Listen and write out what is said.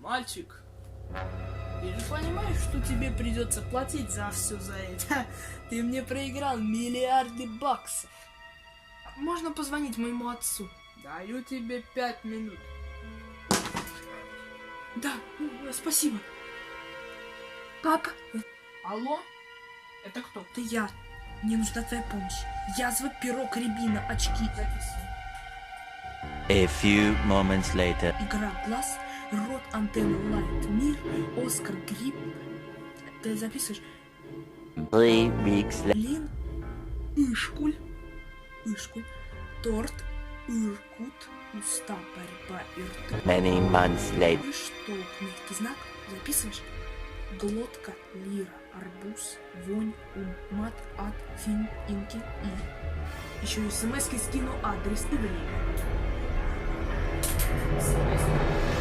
Мальчик, ты же понимаешь, что тебе придется платить за все за это? Ты мне проиграл миллиарды баксов. Можно позвонить моему отцу? Даю тебе 5 минут. Да, спасибо. Папа, Алло? Это кто? это я. Мне нужна твоя помощь. Язва, пирог, рябина, очки. Записывай. A few moments later. Игра глаз, рот, антенна, лайт, мир, Оскар, гриб. Ты записываешь? 3 weeks later. Лин, Ишкуль, торт, Иркут, уста, борьба, иртут. Many months later. Штолк, мягкий знак. Записываешь? Глотка, лира, арбуз, вонь, мат, ад, фильм, инки и... Еще и смс-ки скину адрес и время. Смс.